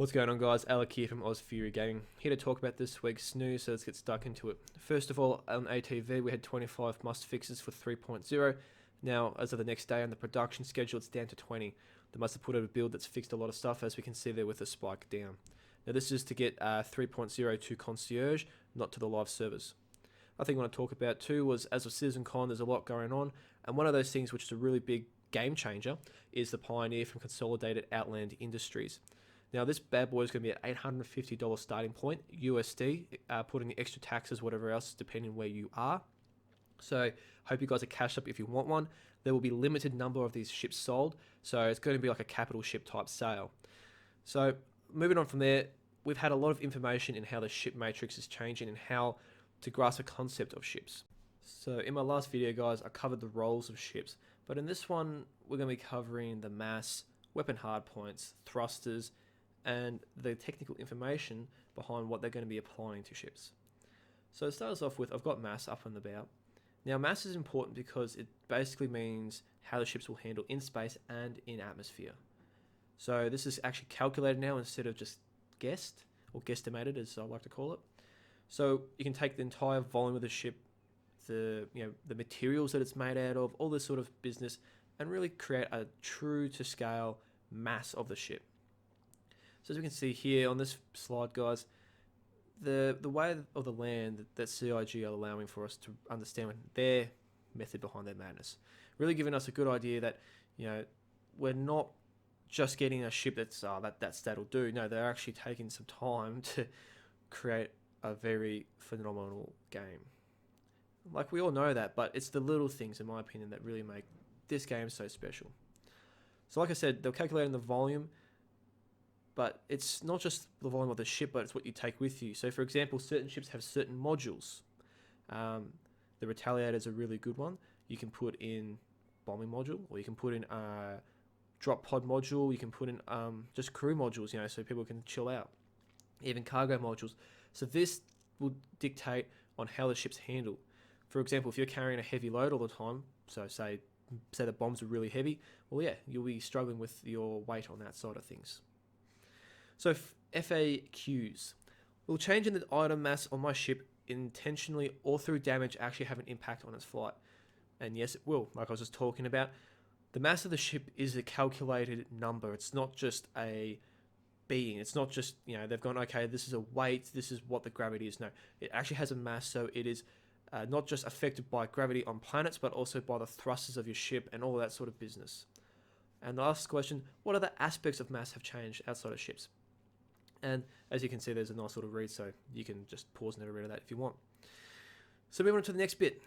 What's going on, guys? Alec here from Oz Fury Gaming, here to talk about this week's news, so let's get stuck into it. First of all, on ATV we had 25 must fixes for 3.0. Now, as of the next day on the production schedule, it's down to 20. They must have put out a build that's fixed a lot of stuff, as we can see there with the spike down. Now this is to get 3.0 to Concierge, not to the live servers. I think I want to talk about too was, as of CitizenCon, there's a lot going on, and one of those things which is a really big game changer is the Pioneer from Consolidated Outland Industries. Now this bad boy is going to be at $850 starting point USD, putting the extra taxes, whatever else, depending where you are. So hope you guys are cashed up if you want one. There will be limited number of these ships sold, so it's going to be like a capital ship type sale. So moving on from there, we've had a lot of information in how the ship matrix is changing and how to grasp the concept of ships. So in my last video, guys, I covered the roles of ships, but in this one we're going to be covering the mass, weapon hardpoints, thrusters, and the technical information behind what they're going to be applying to ships. So to start us off with, I've got mass up on the bow. Now mass is important because it basically means how the ships will handle in space and in atmosphere. So this is actually calculated now instead of just guessed, or guesstimated as I like to call it. So you can take the entire volume of the ship, the materials that it's made out of, all this sort of business, and really create a true to scale mass of the ship. So as we can see here on this slide, guys, the way of the land that CIG are allowing for us to understand their method behind their madness, really giving us a good idea that we're not just getting a ship that'll do. No, they're actually taking some time to create a very phenomenal game. Like, we all know that, but it's the little things, in my opinion, that really make this game so special. So like I said, they're calculating the volume, but it's not just the volume of the ship, but it's what you take with you. So for example, certain ships have certain modules. The Retaliator is a really good one. You can put in bombing module, or you can put in a drop pod module. You can put in just crew modules, so people can chill out. Even cargo modules. So this will dictate on how the ships handle. For example, if you're carrying a heavy load all the time, so say the bombs are really heavy, well yeah, you'll be struggling with your weight on that side of things. So FAQs. Will changing the item mass on my ship intentionally or through damage actually have an impact on its flight? And yes, it will. Like I was just talking about, the mass of the ship is a calculated number. It's not just a being. It's not just, they've gone, okay, this is a weight, this is what the gravity is. No, it actually has a mass, so it is not just affected by gravity on planets, but also by the thrusters of your ship and all that sort of business. And the last question, what other aspects of mass have changed outside of ships? And as you can see, there's a nice little read, so you can just pause and have a read of that if you want. So moving on to the next bit,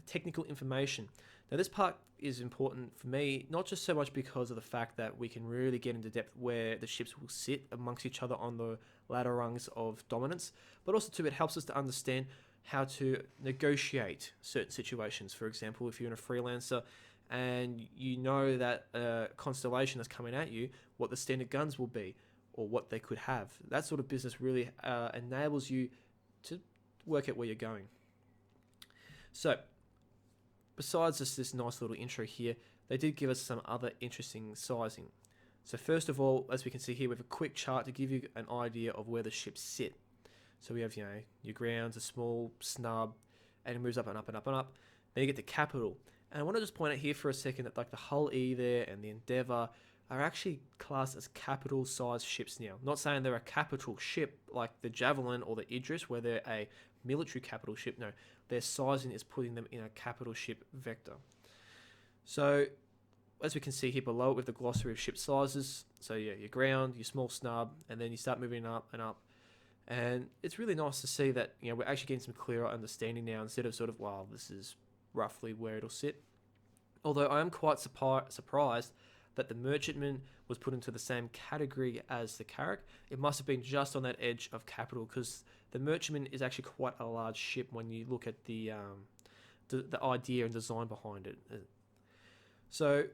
technical information. Now this part is important for me, not just so much because of the fact that we can really get into depth where the ships will sit amongst each other on the ladder rungs of dominance, but also too, it helps us to understand how to negotiate certain situations. For example, if you're in a freelancer and you know that a constellation is coming at you, what the standard guns will be, or what they could have. That sort of business really enables you to work out where you're going. So, besides just this nice little intro here, they did give us some other interesting sizing. So first of all, as we can see here, we have a quick chart to give you an idea of where the ships sit. So we have, your grounds, a small snub, and it moves up and up and up and up. Then you get the capital. And I want to just point out here for a second that like the Hull E there and the Endeavour are actually classed as capital size ships now. Not saying they're a capital ship like the Javelin or the Idris, where they're a military capital ship. No, their sizing is putting them in a capital ship vector. So as we can see here below with the glossary of ship sizes, so yeah, your ground, your small snub, and then you start moving up and up. And it's really nice to see that we're actually getting some clearer understanding now, instead of sort of, well, this is roughly where it'll sit. Although I am quite surprised that the Merchantman was put into the same category as the Carrack. It must have been just on that edge of capital, because the Merchantman is actually quite a large ship when you look at the idea and design behind it. So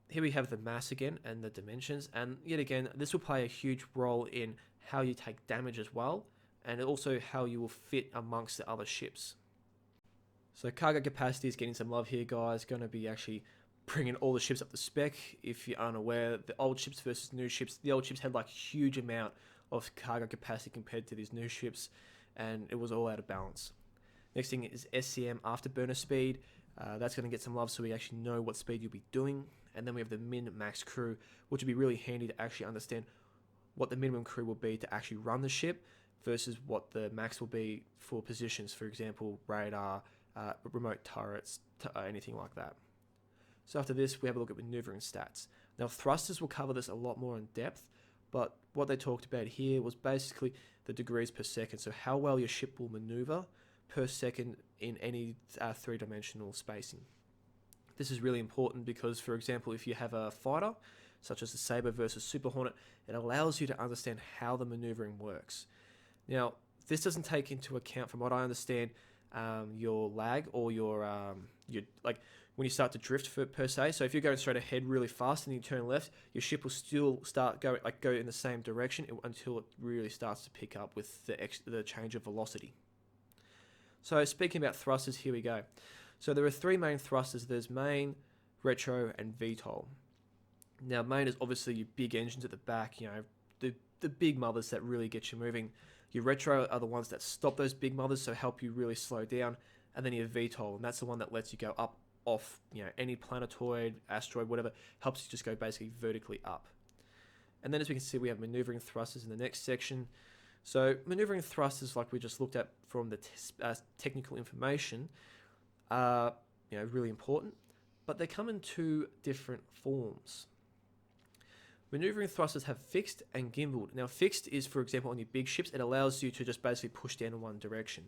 here we have the mass again and the dimensions, and yet again this will play a huge role in how you take damage as well, and also how you will fit amongst the other ships. So cargo capacity is getting some love here, guys. Going to be actually bringing all the ships up to spec. If you're unaware, the old ships versus new ships, the old ships had like huge amount of cargo capacity compared to these new ships, and it was all out of balance. Next thing is SCM afterburner speed. That's going to get some love so we actually know what speed you'll be doing. And then we have the min-max crew, which would be really handy to actually understand what the minimum crew will be to actually run the ship versus what the max will be for positions, for example, radar, remote turrets, anything like that. So after this, we have a look at maneuvering stats. Now, thrusters will cover this a lot more in depth, but what they talked about here was basically the degrees per second, so how well your ship will maneuver per second in any three-dimensional spacing. This is really important because, for example, if you have a fighter, such as the Sabre versus Super Hornet, it allows you to understand how the maneuvering works. Now, this doesn't take into account, from what I understand, your lag or your like when you start to drift per se. So if you're going straight ahead really fast and you turn left, your ship will still start go in the same direction until it really starts to pick up with the change of velocity. So speaking about thrusters, here we go. So there are three main thrusters. There's main, retro, and VTOL. Now main is obviously your big engines at the back, you know, the big mothers that really get you moving. Your retro are the ones that stop those big mothers, so help you really slow down. And then your VTOL, and that's the one that lets you go up, off, you know, any planetoid, asteroid, whatever, helps you just go basically vertically up. And then as we can see, we have maneuvering thrusters in the next section. So maneuvering thrusters, like we just looked at from the technical information, are, you know, really important, but they come in two different forms. Maneuvering thrusters have fixed and gimbaled. Now, fixed is, for example, on your big ships, it allows you to just basically push down in one direction.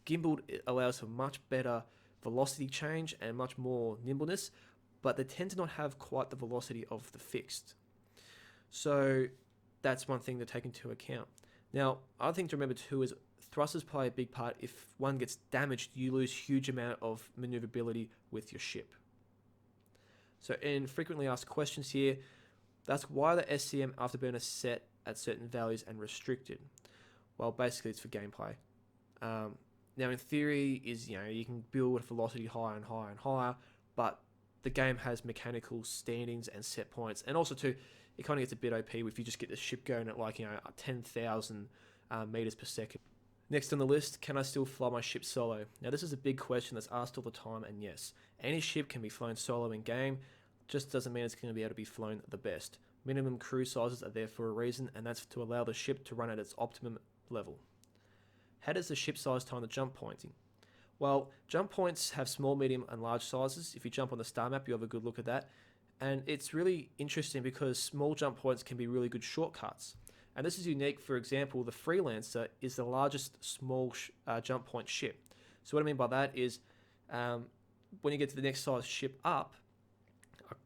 Gimbaled, it allows for much better velocity change and much more nimbleness, but they tend to not have quite the velocity of the fixed. So that's one thing to take into account. Now, other thing to remember too is thrusters play a big part. If one gets damaged, you lose huge amount of maneuverability with your ship. So in frequently asked questions here, that's why the SCM afterburner is set at certain values and restricted. Well, basically it's for gameplay. Now in theory is, you know, you can build velocity higher and higher and higher, but the game has mechanical standings and set points, and also too, it kind of gets a bit OP if you just get the ship going at like, you know, 10,000 meters per second. Next on the list, can I still fly my ship solo? Now this is a big question that's asked all the time, and yes, any ship can be flown solo in game, just doesn't mean it's going to be able to be flown the best. Minimum crew sizes are there for a reason, and that's to allow the ship to run at its optimum level. How does the ship size time the jump pointing? Well, jump points have small, medium, and large sizes. If you jump on the star map, you have a good look at that. And it's really interesting because small jump points can be really good shortcuts. And this is unique. For example, the Freelancer is the largest small jump point ship. So what I mean by that is when you get to the next size ship up,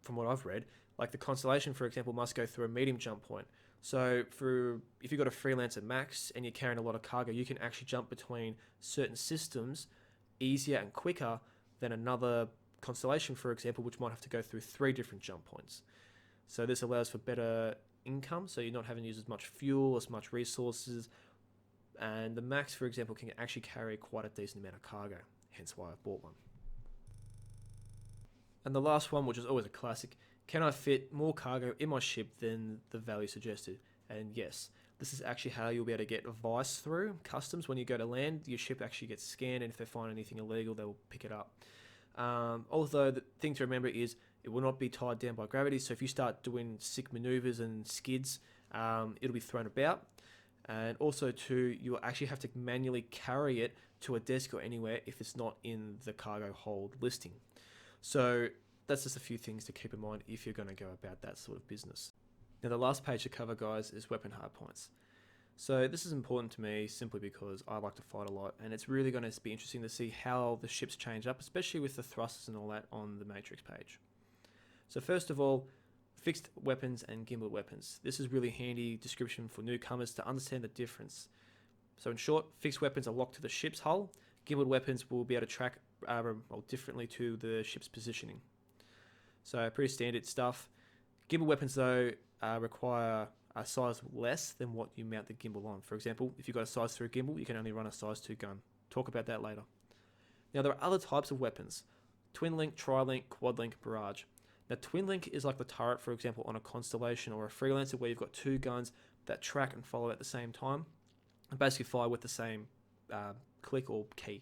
from what I've read, like the Constellation, for example, must go through a medium jump point. So if you've got a Freelancer Max and you're carrying a lot of cargo, you can actually jump between certain systems easier and quicker than another Constellation, for example, which might have to go through 3 different jump points. So this allows for better income, so you're not having to use as much fuel, as much resources, and the Max, for example, can actually carry quite a decent amount of cargo, hence why I bought one. And the last one, which is always a classic, can I fit more cargo in my ship than the value suggested? And yes, this is actually how you'll be able to get vice through customs. When you go to land, your ship actually gets scanned, and if they find anything illegal, they'll pick it up. Although the thing to remember is it will not be tied down by gravity, so if you start doing sick maneuvers and skids, it'll be thrown about. And also too, you'll actually have to manually carry it to a desk or anywhere if it's not in the cargo hold listing. So that's just a few things to keep in mind if you're going to go about that sort of business. Now the last page to cover, guys, is weapon hardpoints. So this is important to me simply because I like to fight a lot, and it's really going to be interesting to see how the ships change up, especially with the thrusters and all that on the matrix page. So first of all, fixed weapons and gimbal weapons. This is really handy description for newcomers to understand the difference. So in short, fixed weapons are locked to the ship's hull. Gimbal weapons will be able to track differently to the ship's positioning. So pretty standard stuff. Gimbal weapons though require a size less than what you mount the gimbal on. For example, if you've got a size 3 gimbal, you can only run a size 2 gun. Talk about that later. Now there are other types of weapons. Twin link, tri-link, quad link, barrage. Now, twin link is like the turret, for example, on a Constellation or a Freelancer, where you've got two guns that track and follow at the same time, and basically fire with the same click or key.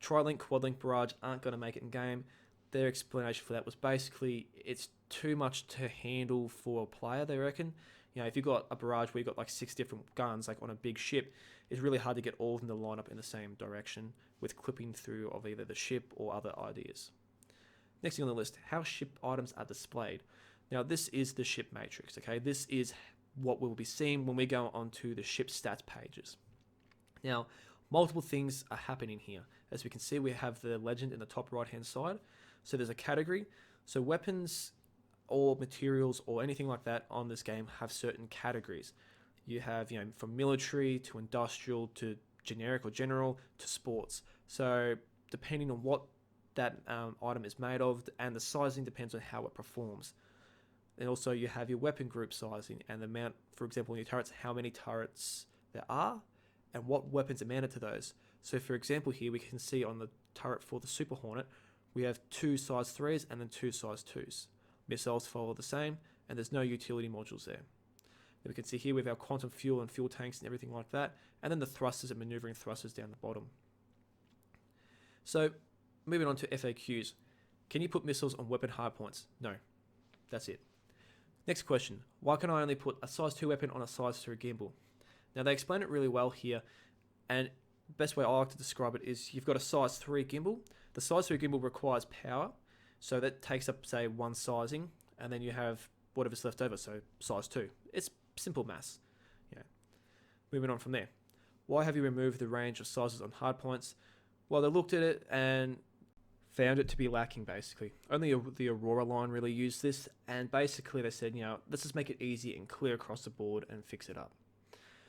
Tri-link, quad-link barrage aren't going to make it in game. Their explanation for that was basically it's too much to handle for a player, they reckon. You know, if you've got a barrage where you've got like 6 different guns, like on a big ship, it's really hard to get all of them to line up in the same direction with clipping through of either the ship or other ideas. Next thing on the list, how ship items are displayed. Now, this is the ship matrix, okay? This is what we'll be seeing when we go onto the ship stats pages. Now, multiple things are happening here. As we can see, we have the legend in the top right-hand side. So there's a category. So weapons or materials or anything like that on this game have certain categories. You have, you know, from military to industrial to generic or general to sports. So depending on what that item is made of, and the sizing depends on how it performs. And also you have your weapon group sizing and the amount, for example, in your turrets, how many turrets there are and what weapons are mounted to those. So for example here, we can see on the turret for the Super Hornet, we have 2 size 3s and then 2 size 2s. Missiles follow the same, and there's no utility modules there. Then we can see here with our quantum fuel and fuel tanks and everything like that, and then the thrusters and maneuvering thrusters down the bottom. So moving on to FAQs. Can you put missiles on weapon hardpoints? No. That's it. Next question. Why can I only put a size 2 weapon on a size 3 gimbal? Now they explain it really well here, and the best way I like to describe it is you've got a size 3 gimbal. The size 3 gimbal requires power, so that takes up, say, 1 sizing, and then you have whatever's left over, so size 2. It's simple maths. Yeah. Moving on from there. Why have you removed the range of sizes on hardpoints? Well, they looked at it and found it to be lacking, basically. Only the Aurora line really used this, and basically they said, you know, let's just make it easy and clear across the board and fix it up.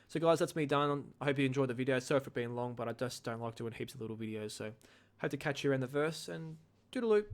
So guys, that's me done. I hope you enjoyed the video. Sorry for being long, but I just don't like doing heaps of little videos, so hope to catch you around the verse, and toodaloo.